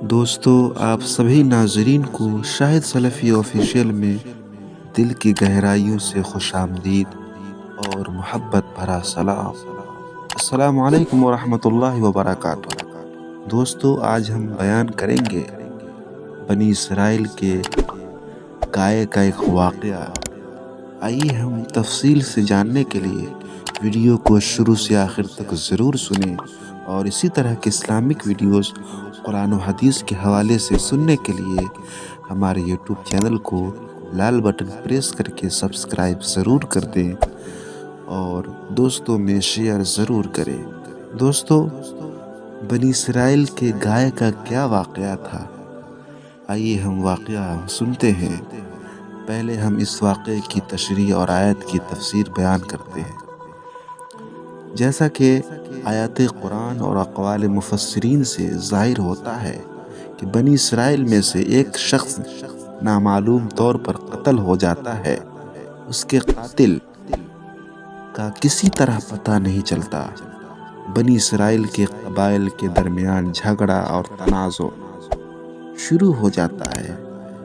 دوستو آپ سبھی ناظرین کو شاہد سلفی آفیشیل میں دل کی گہرائیوں سے خوش آمدید اور محبت بھرا سلام۔ السلام علیکم ورحمۃ اللہ وبرکاتہ۔ دوستو آج ہم بیان کریں گے بنی اسرائیل کے گائے کا ایک واقعہ۔ آئیے ہم تفصیل سے جاننے کے لیے ویڈیو کو شروع سے آخر تک ضرور سنیں، اور اسی طرح کے اسلامک ویڈیوز قرآن و حدیث کے حوالے سے سننے کے لیے ہمارے یوٹیوب چینل کو لال بٹن پریس کر کے سبسکرائب ضرور کر دیں اور دوستوں میں شیئر ضرور کریں۔ دوستو بنی اسرائیل کے گائے کا کیا واقعہ تھا؟ آئیے ہم واقعہ سنتے ہیں۔ پہلے ہم اس واقعے کی تشریح اور آیت کی تفسیر بیان کرتے ہیں۔ جیسا کہ آیات قرآن اور اقوال مفسرین سے ظاہر ہوتا ہے کہ بنی اسرائیل میں سے ایک شخص نامعلوم طور پر قتل ہو جاتا ہے۔ اس کے قاتل کا کسی طرح پتہ نہیں چلتا۔ بنی اسرائیل کے قبائل کے درمیان جھگڑا اور تنازع شروع ہو جاتا ہے۔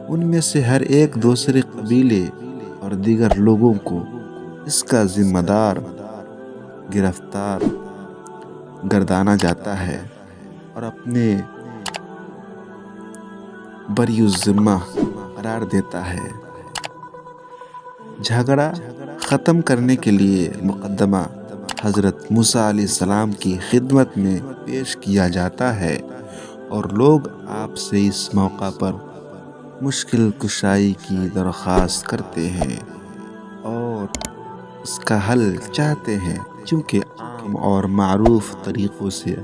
ان میں سے ہر ایک دوسرے قبیلے اور دیگر لوگوں کو اس کا ذمہ دار گرفتار گردانا جاتا ہے اور اپنے بری الذمہ قرار دیتا ہے۔ جھگڑا ختم کرنے کے لیے مقدمہ حضرت موسیٰ علیہ السلام کی خدمت میں پیش کیا جاتا ہے، اور لوگ آپ سے اس موقع پر مشکل کشائی کی درخواست کرتے ہیں اور اس کا حل چاہتے ہیں، چونکہ عام اور معروف طریقوں سے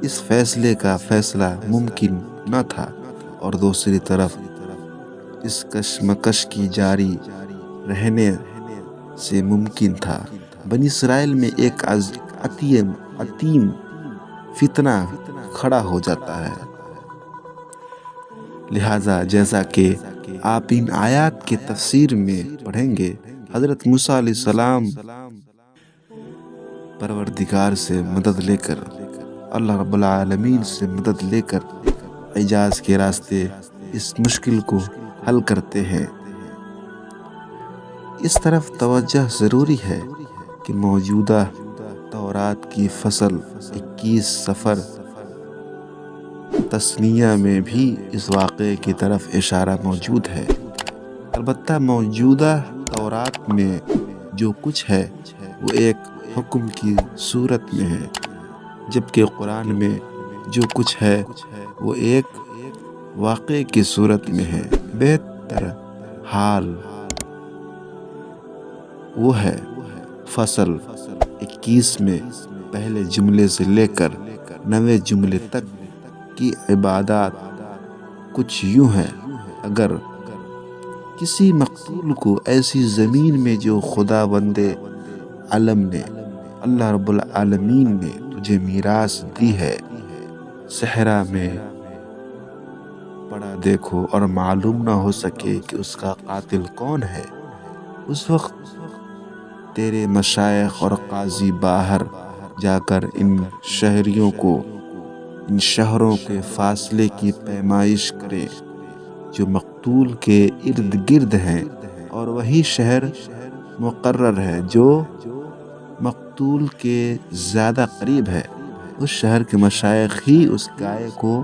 اس فیصلے کا فیصلہ ممکن نہ تھا، اور دوسری طرف اس کشمکش کی جاری رہنے سے ممکن تھا۔ بنی اسرائیل میں ایک عظیم فتنہ کھڑا ہو جاتا ہے۔ لہٰذا جیسا کہ آپ ان آیات کے تفسیر میں پڑھیں گے، حضرت موسیٰ علیہ السلام پروردگار سے مدد لے کر، اللہ رب العالمین سے مدد لے کر اعجاز کے راستے اس مشکل کو حل کرتے ہیں۔ اس طرف توجہ ضروری ہے کہ موجودہ تورات کی فصل 21 سفر تثنیہ میں بھی اس واقعے کی طرف اشارہ موجود ہے۔ البتہ موجودہ تورات میں جو کچھ ہے وہ ایک حکم کی صورت میں ہے، جبکہ قرآن میں جو کچھ ہے وہ ایک واقعے کی صورت میں ہے۔ بہتر حال وہ ہے فصل 21 میں پہلے جملے سے لے کر 9ویں جملے تک کی عبادات کچھ یوں ہے: اگر کسی مقتول کو ایسی زمین میں جو خداوند عالم نے، اللہ رب العالمین نے تجھے میراث دی ہے، صحرا میں پڑا دیکھو اور معلوم نہ ہو سکے کہ اس کا قاتل کون ہے، اس وقت تیرے مشائخ اور قاضی باہر جا کر ان شہریوں کو، ان شہروں کے فاصلے کی پیمائش کریں جو مقتول کے ارد گرد ہیں، اور وہی شہر مقرر ہے جو مقتول کے زیادہ قریب ہے۔ اس شہر کے مشائخ ہی اس گائے کو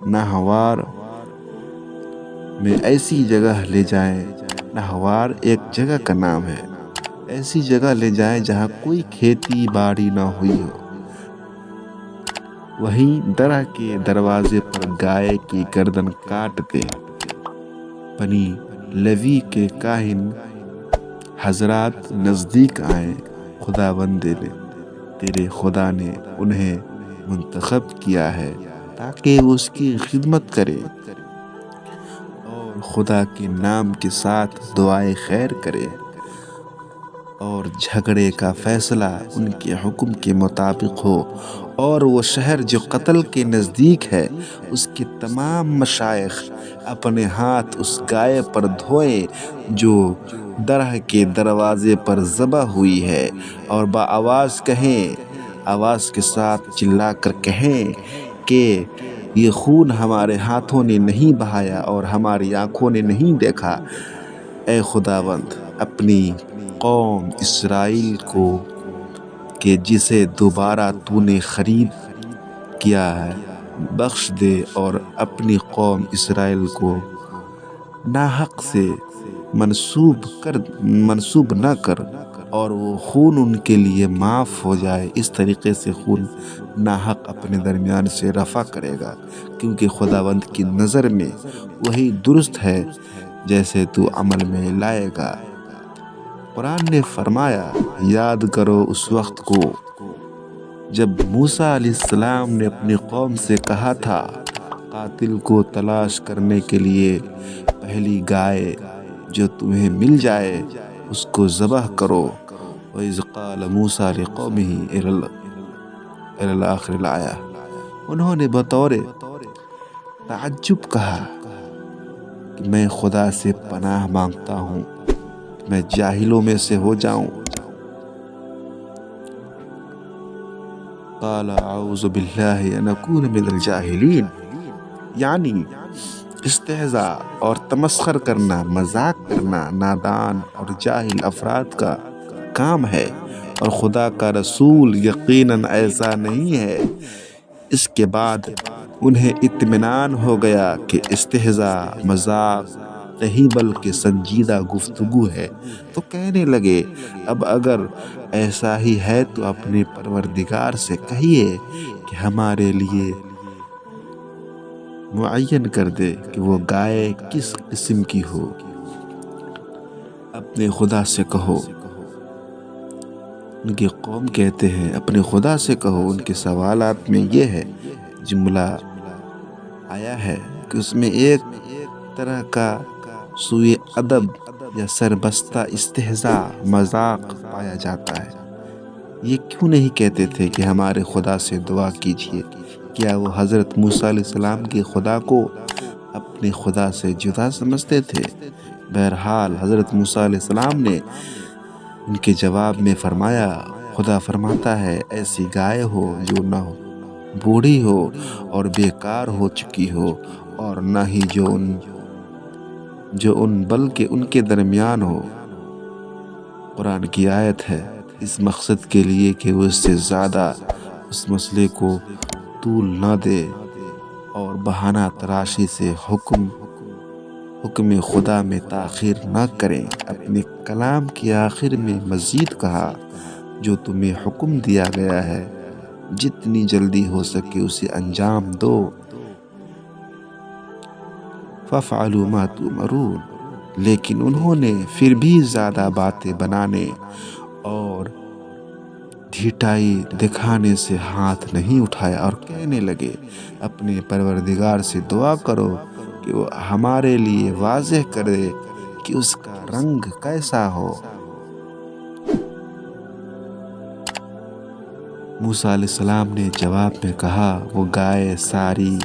ناہوار میں ایسی جگہ لے جائیں، ناہوار ایک جگہ کا نام ہے، ایسی جگہ لے جائیں جہاں کوئی کھیتی باڑی نہ ہوئی ہو، وہیں درہ کے دروازے پر گائے کی گردن کاٹ دیں۔ بنی لیوی کے کاہن حضرات نزدیک آئیں، خداوند تیرے خدا نے انہیں منتخب کیا ہے تاکہ وہ اس کی خدمت کرے اور خدا کے نام کے ساتھ دعائے خیر کرے، اور جھگڑے کا فیصلہ ان کے حکم کے مطابق ہو، اور وہ شہر جو قتل کے نزدیک ہے اس کے تمام مشائخ اپنے ہاتھ اس گائے پر دھوئیں جو درہ کے دروازے پر ذبح ہوئی ہے، اور بآواز کہیں: آواز کے ساتھ چلا کر کہیں کہ یہ خون ہمارے ہاتھوں نے نہیں بہایا اور ہماری آنکھوں نے نہیں دیکھا۔ اے خداوند، اپنی قوم اسرائیل کو کہ جسے دوبارہ تو نے خرید کیا ہے بخش دے، اور اپنی قوم اسرائیل کو ناحق سے منسوب نہ کر، اور وہ خون ان کے لیے معاف ہو جائے۔ اس طریقے سے خون ناحق اپنے درمیان سے رفع کرے گا، کیونکہ خداوند کی نظر میں وہی درست ہے جیسے تو عمل میں لائے گا۔ قرآن نے فرمایا، یاد کرو اس وقت کو جب موسیٰ علیہ السلام نے اپنی قوم سے کہا تھا، قاتل کو تلاش کرنے کے لیے پہلی گائے جو تمہیں مل جائے اس کو ذبح کرو۔ وَإِذْ قَالَ مُوسَىٰ لِقَوْمِهِ إِلَى آخر الآیہ۔ انہوں نے بطور تعجب کہا کہ میں خدا سے پناہ مانگتا ہوں کہ میں جاہلوں میں سے ہو جاؤں۔ قال اعوذ باللہ ان اکون من الجاہلین، یعنی استہزاء اور تمسخر کرنا، مذاق کرنا نادان اور جاہل افراد کا کام ہے، اور خدا کا رسول یقیناً ایسا نہیں ہے۔ اس کے بعد انہیں اطمینان ہو گیا کہ استہزاء مذاق نہیں بلکہ سنجیدہ گفتگو ہے، تو کہنے لگے، اب اگر ایسا ہی ہے تو اپنے پروردگار سے کہیے کہ ہمارے لیے معین کر دے کہ وہ گائے کس قسم کی ہو۔ اپنے خدا سے کہو، ان کی قوم کہتے ہیں اپنے خدا سے کہو۔ ان کے سوالات میں یہ ہے جملہ آیا ہے کہ اس میں ایک طرح کا سوء ادب یا سربستہ استہزاء مذاق پایا جاتا ہے۔ یہ کیوں نہیں کہتے تھے کہ ہمارے خدا سے دعا کیجیے؟ کیا وہ حضرت موسیٰ علیہ السلام کے خدا کو اپنے خدا سے جدا سمجھتے تھے؟ بہرحال حضرت موسیٰ علیہ السلام نے ان کے جواب میں فرمایا، خدا فرماتا ہے، ایسی گائے ہو جو نہ بوڑھی ہو اور بیکار ہو چکی ہو، اور نہ ہی جو ان بلکہ ان کے درمیان ہو۔ قرآن کی آیت ہے اس مقصد کے لیے کہ وہ اس سے زیادہ اس مسئلے کو طول نہ دے اور بہانہ تراشی سے حکم خدا میں تاخیر نہ کریں۔ اپنے کلام کے آخر میں مزید کہا، جو تمہیں حکم دیا گیا ہے جتنی جلدی ہو سکے اسے انجام دو۔ فَافْعَلُوا مَا تُؤْمَرُونَ، لیکن انہوں نے پھر بھی زیادہ باتیں بنانے اور ڈھیٹائی دکھانے سے ہاتھ نہیں اٹھایا، اور کہنے لگے، اپنے پروردگار سے دعا کرو کہ وہ ہمارے لیے واضح کرے کہ اس کا رنگ کیسا ہو۔ موسیٰ علیہ السلام نے جواب میں کہا، وہ گائے ساری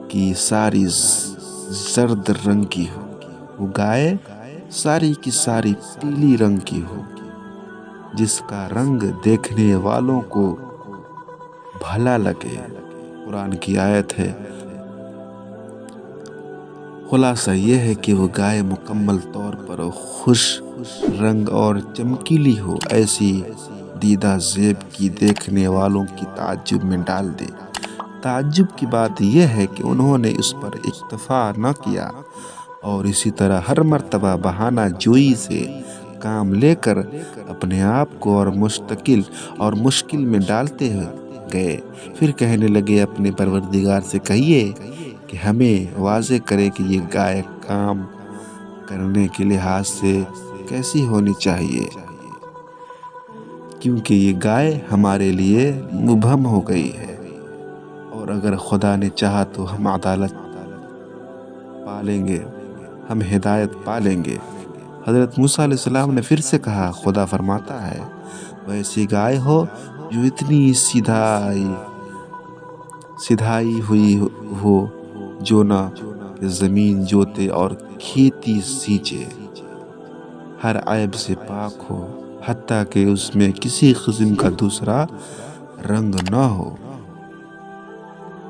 کی ساری زرد رنگ کی ہو، وہ گائے ساری کی ساری پیلی رنگ کی ہو، جس کا رنگ دیکھنے والوں کو بھلا لگے۔ قرآن کی آیت ہے۔ خلاصہ یہ ہے کہ وہ گائے مکمل طور پر خوش رنگ اور چمکیلی ہو، ایسی دیدہ زیب کی دیکھنے والوں کی تعجب میں ڈال دے۔ تعجب کی بات یہ ہے کہ انہوں نے اس پر اکتفا نہ کیا، اور اسی طرح ہر مرتبہ بہانہ جوئی سے کام لے کر اپنے آپ کو اور مشکل میں ڈالتے گئے۔ پھر کہنے لگے، اپنے پروردگار سے کہیے کہ ہمیں واضح کرے کہ یہ گائے کام کرنے کے لحاظ سے کیسی ہونی چاہیے، کیونکہ یہ گائے ہمارے لیے مبہم ہو گئی ہے، اور اگر خدا نے چاہا تو ہم عدالت پالیں گے، ہم ہدایت پالیں گے۔ حضرت موسیٰ علیہ السلام نے پھر سے کہا، خدا فرماتا ہے، وہ ایسی گائے ہو جو اتنی سدھائی ہوئی ہو جو نہ زمین جوتے اور کھیتی سینچے، ہر عیب سے پاک ہو، حتیٰ کہ اس میں کسی قسم کا دوسرا رنگ نہ ہو،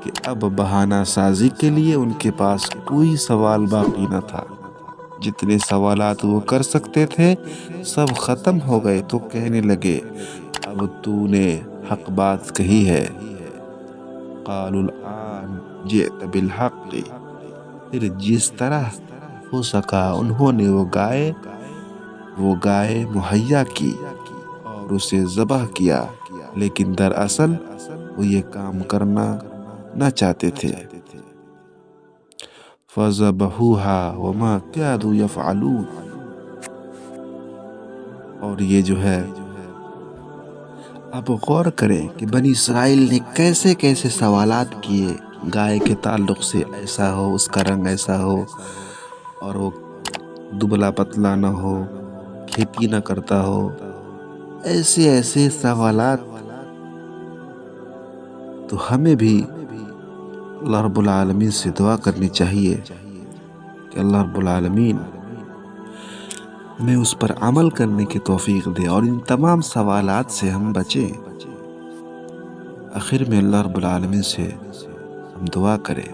کہ اب بہانہ سازی کے لیے ان کے پاس کوئی سوال باقی نہ تھا۔ جتنے سوالات وہ کر سکتے تھے سب ختم ہو گئے تو کہنے لگے، اب تو نے حق بات کہی ہے۔ قالوا الآن جئت بالحق، پھر جس طرح ہو سکا انہوں نے وہ گائے مہیا کی اور اسے ذبح کیا، لیکن دراصل وہ یہ کام کرنا نہ چاہتے تھے۔ فَذَبَحُوهَا وَمَا كَادُوا يَفْعَلُونَ، اور یہ جو ہے اب غور کریں کہ بنی اسرائیل نے کیسے کیسے سوالات کیے گائے کے تعلق سے، ایسا ہو، اس کا رنگ ایسا ہو، اور وہ دبلا پتلا نہ ہو، کھیتی نہ کرتا ہو، ایسے ایسے سوالات۔ تو ہمیں بھی اللہ رب العالمین سے دعا کرنی چاہیے کہ اللہ رب العالمین ہمیں اس پر عمل کرنے کی توفیق دے اور ان تمام سوالات سے ہم بچیں۔ آخر میں اللہ رب العالمین سے ہم دعا کریں۔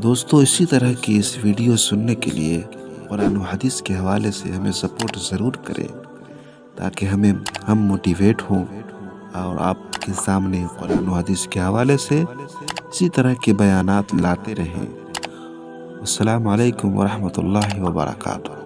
دوستو، اسی طرح کی اس ویڈیو سننے کے لیے قرآن و حدیث کے حوالے سے ہمیں سپورٹ ضرور کریں، تاکہ ہم موٹیویٹ ہوں اور آپ کے سامنے قرآن و حدیث کے حوالے سے اسی طرح کے بیانات لاتے رہیں۔ السلام علیکم ورحمۃ اللہ وبرکاتہ۔